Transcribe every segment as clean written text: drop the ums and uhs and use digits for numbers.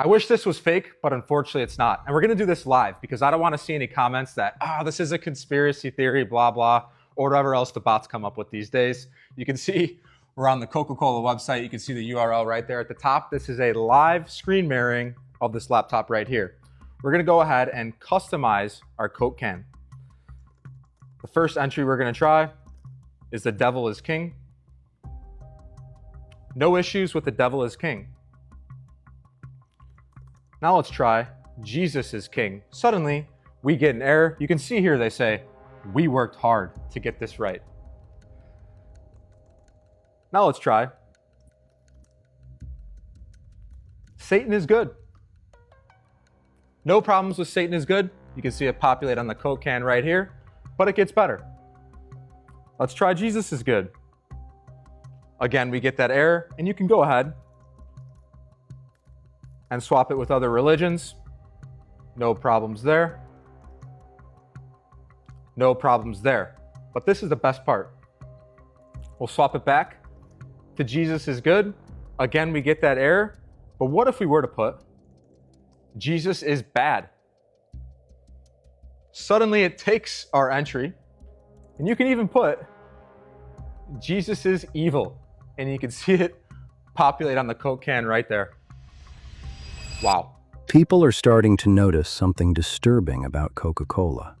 I wish this was fake, but unfortunately it's not. And we're gonna do this live because I don't wanna see any comments that, this is a conspiracy theory, blah, blah, or whatever else the bots come up with these days. You can see we're on the Coca-Cola website. You can see the URL right there at the top. This is a live screen mirroring of this laptop right here. We're gonna go ahead and customize our Coke can. The first entry we're gonna try is the devil is king. No issues with the devil is king. Now let's try Jesus is king. Suddenly, we get an error. You can see here they say, we worked hard to get this right. Now let's try Satan is good. No problems with Satan is good. You can see it populate on the Coke can right here, but it gets better. Let's try Jesus is good. Again, we get that error, and you can go ahead and swap it with other religions. No problems there. No problems there. But this is the best part. We'll swap it back to Jesus is good. Again, we get that error. But what if we were to put Jesus is bad? Suddenly it takes our entry, and you can even put Jesus is evil, and you can see it populate on the Coke can right there. Wow. People are starting to notice something disturbing about Coca-Cola.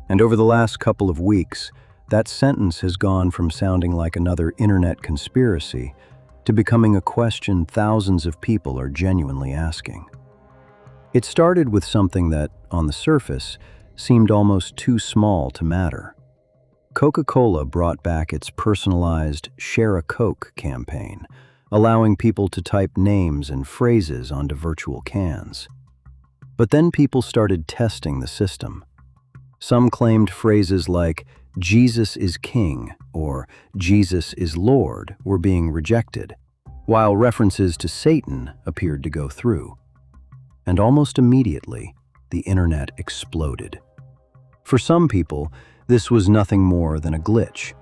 And over the last couple of weeks, that sentence has gone from sounding like another internet conspiracy to becoming a question thousands of people are genuinely asking. It started with something that, on the surface, seemed almost too small to matter. Coca-Cola brought back its personalized Share a Coke campaign, allowing people to type names and phrases onto virtual cans. But then people started testing the system. Some claimed phrases like, Jesus is King, or Jesus is Lord were being rejected, while references to Satan appeared to go through. And almost immediately, the internet exploded. For some people, this was nothing more than a glitch,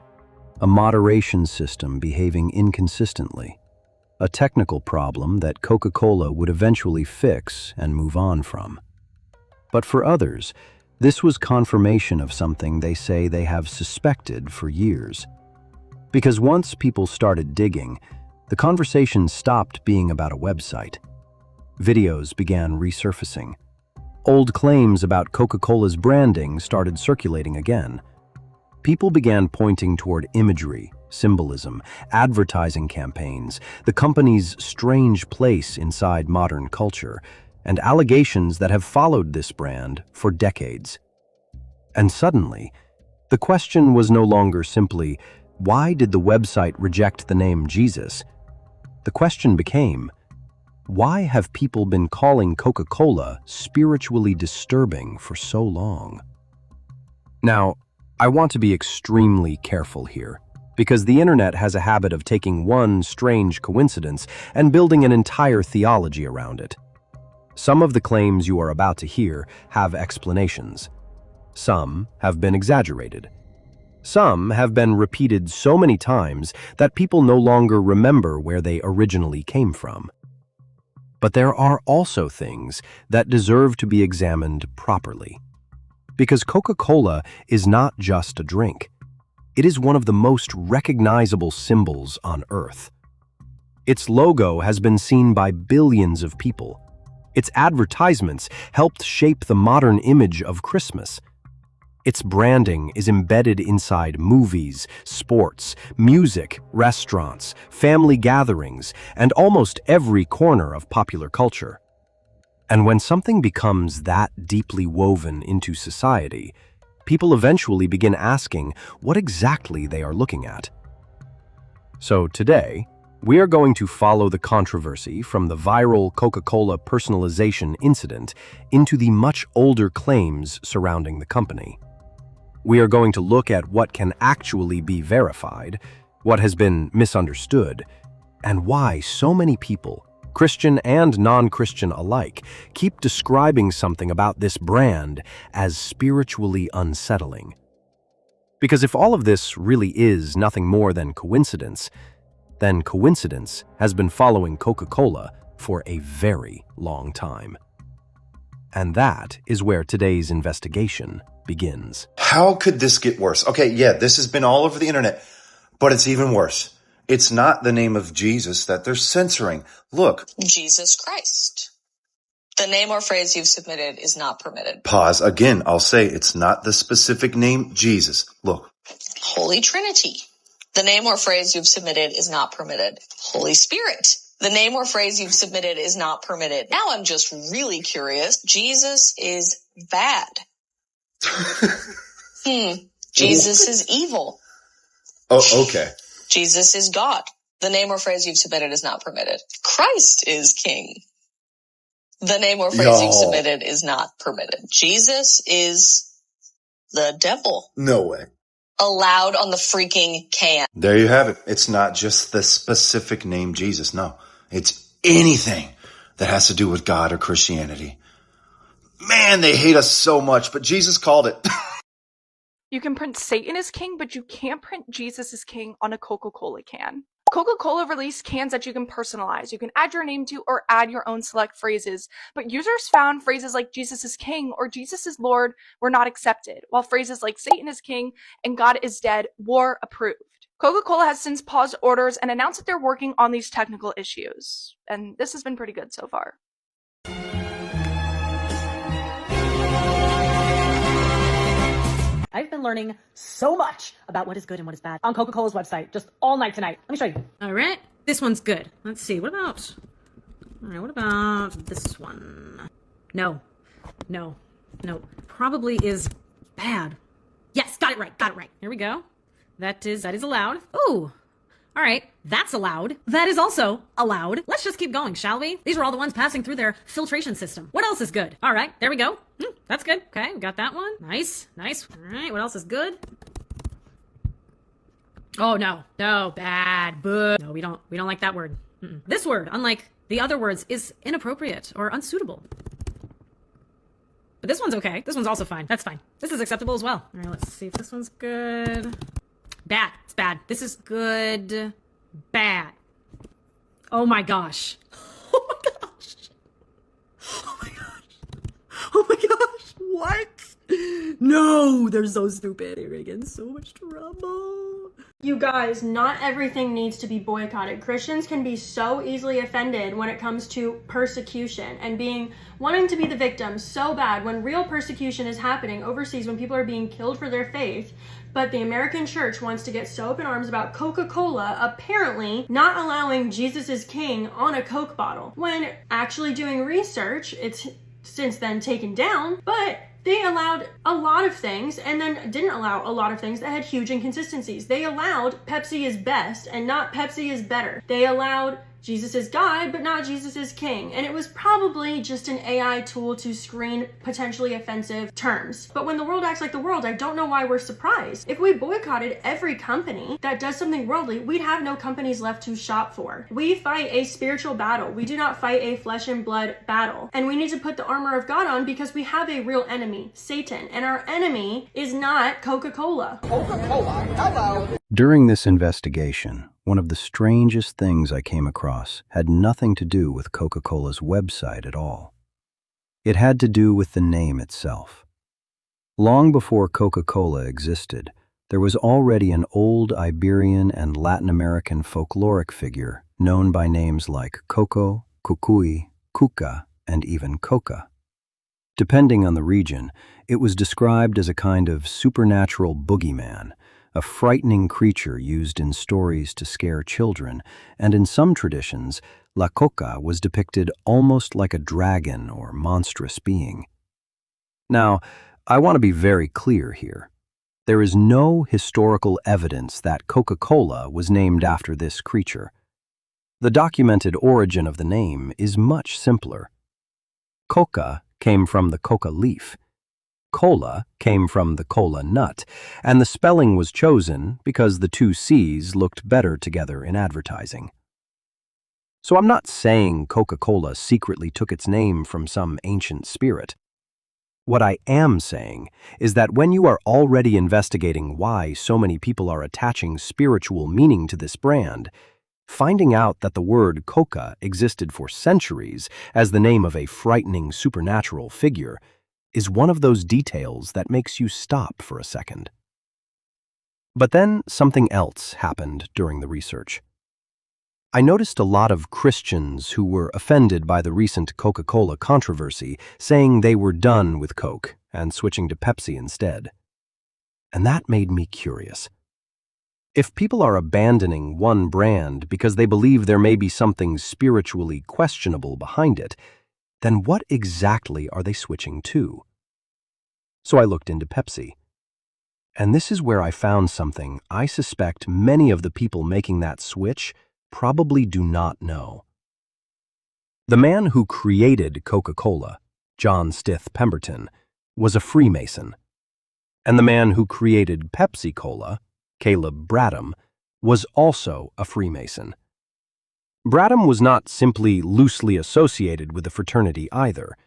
a moderation system behaving inconsistently, a technical problem that Coca-Cola would eventually fix and move on from. But for others, this was confirmation of something they say they have suspected for years. Because once people started digging, the conversation stopped being about a website. Videos began resurfacing. Old claims about Coca-Cola's branding started circulating again. People began pointing toward imagery, symbolism, advertising campaigns, the company's strange place inside modern culture, and allegations that have followed this brand for decades. And suddenly, the question was no longer simply, why did the website reject the name Jesus? The question became, why have people been calling Coca-Cola spiritually disturbing for so long? Now, I want to be extremely careful here, because the internet has a habit of taking one strange coincidence and building an entire theology around it. Some of the claims you are about to hear have explanations. Some have been exaggerated. Some have been repeated so many times that people no longer remember where they originally came from. But there are also things that deserve to be examined properly. Because Coca-Cola is not just a drink. It is one of the most recognizable symbols on Earth. Its logo has been seen by billions of people. Its advertisements helped shape the modern image of Christmas. Its branding is embedded inside movies, sports, music, restaurants, family gatherings, and almost every corner of popular culture. And when something becomes that deeply woven into society, people eventually begin asking what exactly they are looking at. So today, we are going to follow the controversy from the viral Coca-Cola personalization incident into the much older claims surrounding the company. We are going to look at what can actually be verified, what has been misunderstood, and why so many people, Christian and non-Christian alike, keep describing something about this brand as spiritually unsettling. Because if all of this really is nothing more than coincidence, then coincidence has been following Coca-Cola for a very long time. And that is where today's investigation begins. How could this get worse? Okay, yeah, this has been all over the internet, but it's even worse. It's not the name of Jesus that they're censoring. Look. Jesus Christ. The name or phrase you've submitted is not permitted. Pause. Again, I'll say it's not the specific name Jesus. Look. Holy Trinity. The name or phrase you've submitted is not permitted. Holy Spirit. The name or phrase you've submitted is not permitted. Now I'm just really curious. Jesus is bad. Jesus is evil. Oh, okay. Jesus is God. The name or phrase you've submitted is not permitted. Christ is king. The name or phrase you've submitted is not permitted. Jesus is the devil. No way. Allowed on the freaking can. There you have it. It's not just the specific name Jesus. No, it's anything that has to do with God or Christianity. Man, they hate us so much, but Jesus called it. You can print Satan as king, but you can't print Jesus as king on a Coca-Cola can. Coca-Cola released cans that you can personalize. You can add your name to or add your own select phrases, but users found phrases like Jesus is king or Jesus is Lord were not accepted, while phrases like Satan is king and God is dead were approved. Coca-Cola has since paused orders and announced that they're working on these technical issues, and this has been pretty good so far. I've been learning so much about what is good and what is bad on Coca-Cola's website just all night tonight. Let me show you. All right, this one's good. Let's see. What about this one? No. Probably is bad. Yes, got it right. Here we go. That is allowed. Ooh. All right, that's allowed. That is also allowed. Let's just keep going, shall we? These are all the ones passing through their filtration system. What else is good? All right, there we go. That's good. Okay, we got that one. Nice. All right, what else is good? Oh, no, bad, boo. No, we don't like that word. This word, unlike the other words, is inappropriate or unsuitable. But this one's okay. This one's also fine. That's fine. This is acceptable as well. All right, let's see if this one's good. Bad. It's bad. This is good. Bad. Oh my gosh. Oh my gosh. Oh my gosh. Oh my gosh. What? No, they're so stupid. They're gonna get in so much trouble. You guys, not everything needs to be boycotted. Christians can be so easily offended when it comes to persecution and wanting to be the victim so bad when real persecution is happening overseas, when people are being killed for their faith. But the American church wants to get so up in arms about Coca-Cola apparently not allowing Jesus is king on a Coke bottle. When actually doing research, it's since then taken down, but they allowed a lot of things and then didn't allow a lot of things that had huge inconsistencies. They allowed Pepsi is best and not Pepsi is better. They allowed Jesus is God, but not Jesus is king. And it was probably just an AI tool to screen potentially offensive terms. But when the world acts like the world, I don't know why we're surprised. If we boycotted every company that does something worldly, we'd have no companies left to shop for. We fight a spiritual battle. We do not fight a flesh and blood battle. And we need to put the armor of God on because we have a real enemy, Satan. And our enemy is not Coca-Cola. Coca-Cola, hello. During this investigation, one of the strangest things I came across had nothing to do with Coca-Cola's website at all. It had to do with the name itself. Long before Coca-Cola existed, there was already an old Iberian and Latin American folkloric figure known by names like Coco, Cucuy, Cuca, and even Coca. Depending on the region, it was described as a kind of supernatural boogeyman, a frightening creature used in stories to scare children, and in some traditions, La Coca was depicted almost like a dragon or monstrous being. Now, I want to be very clear here. There is no historical evidence that Coca-Cola was named after this creature. The documented origin of the name is much simpler. Coca came from the coca leaf. Cola came from the cola nut, and the spelling was chosen because the two C's looked better together in advertising. So I'm not saying Coca-Cola secretly took its name from some ancient spirit. What I am saying is that when you are already investigating why so many people are attaching spiritual meaning to this brand, Finding out that the word Coca existed for centuries as the name of a frightening supernatural figure is one of those details that makes you stop for a second. But then something else happened during the research. I noticed a lot of Christians who were offended by the recent Coca-Cola controversy saying they were done with Coke and switching to Pepsi instead. And that made me curious. If people are abandoning one brand because they believe there may be something spiritually questionable behind it, then what exactly are they switching to? So I looked into Pepsi. And this is where I found something I suspect many of the people making that switch probably do not know. The man who created Coca-Cola, John Stith Pemberton, was a Freemason. And the man who created Pepsi-Cola, Caleb Bradham, was also a Freemason. Bradham was not simply loosely associated with the fraternity either.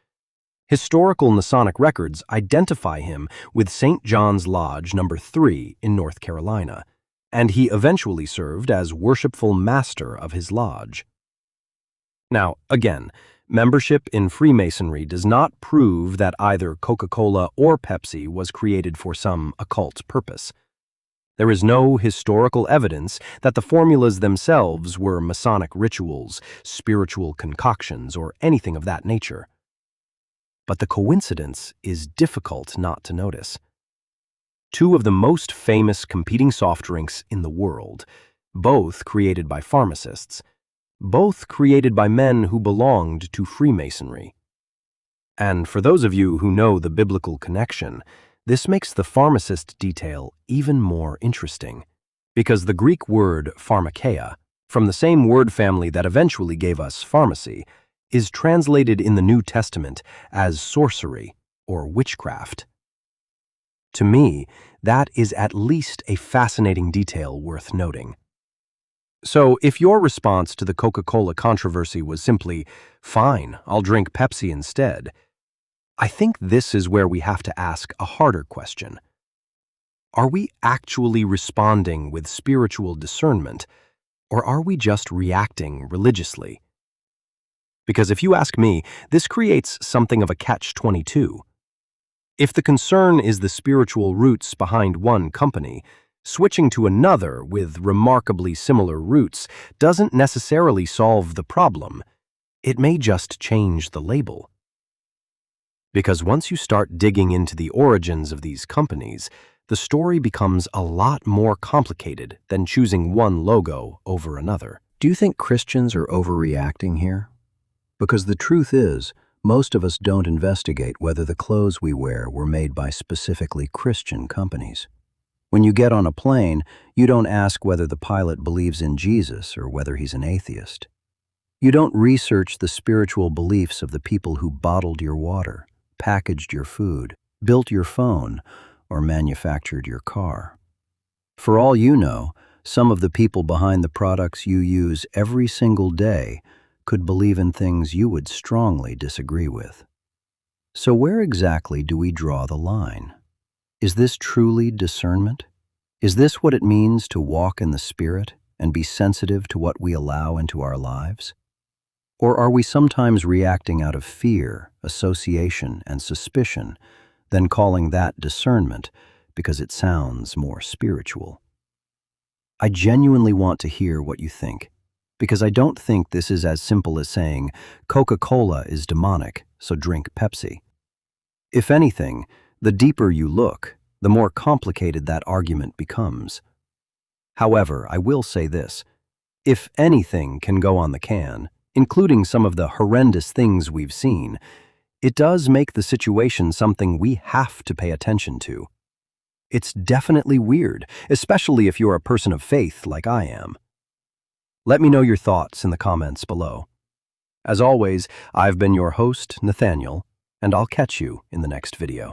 Historical Masonic records identify him with St. John's Lodge No. 3 in North Carolina, and he eventually served as worshipful master of his lodge. Now, again, membership in Freemasonry does not prove that either Coca-Cola or Pepsi was created for some occult purpose. There is no historical evidence that the formulas themselves were Masonic rituals, spiritual concoctions, or anything of that nature. But the coincidence is difficult not to notice. Two of the most famous competing soft drinks in the world, both created by pharmacists, both created by men who belonged to Freemasonry. And for those of you who know the biblical connection, this makes the pharmacist detail even more interesting, because the Greek word pharmakeia, from the same word family that eventually gave us pharmacy, is translated in the New Testament as sorcery or witchcraft. To me, that is at least a fascinating detail worth noting. So, if your response to the Coca-Cola controversy was simply, "Fine, I'll drink Pepsi instead," I think this is where we have to ask a harder question. Are we actually responding with spiritual discernment, or are we just reacting religiously? Because if you ask me, this creates something of a catch-22. If the concern is the spiritual roots behind one company, switching to another with remarkably similar roots doesn't necessarily solve the problem. It may just change the label. Because once you start digging into the origins of these companies, the story becomes a lot more complicated than choosing one logo over another. Do you think Christians are overreacting here? Because the truth is, most of us don't investigate whether the clothes we wear were made by specifically Christian companies. When you get on a plane, you don't ask whether the pilot believes in Jesus or whether he's an atheist. You don't research the spiritual beliefs of the people who bottled your water, packaged your food, built your phone, or manufactured your car. For all you know, some of the people behind the products you use every single day could believe in things you would strongly disagree with. So where exactly do we draw the line? Is this truly discernment? Is this what it means to walk in the Spirit and be sensitive to what we allow into our lives? Or are we sometimes reacting out of fear, association, and suspicion, then calling that discernment because it sounds more spiritual? I genuinely want to hear what you think, because I don't think this is as simple as saying, Coca-Cola is demonic, so drink Pepsi. If anything, the deeper you look, the more complicated that argument becomes. However, I will say this. If anything can go on the can, including some of the horrendous things we've seen, it does make the situation something we have to pay attention to. It's definitely weird, especially if you're a person of faith like I am. Let me know your thoughts in the comments below. As always, I've been your host, Nathaniel, and I'll catch you in the next video.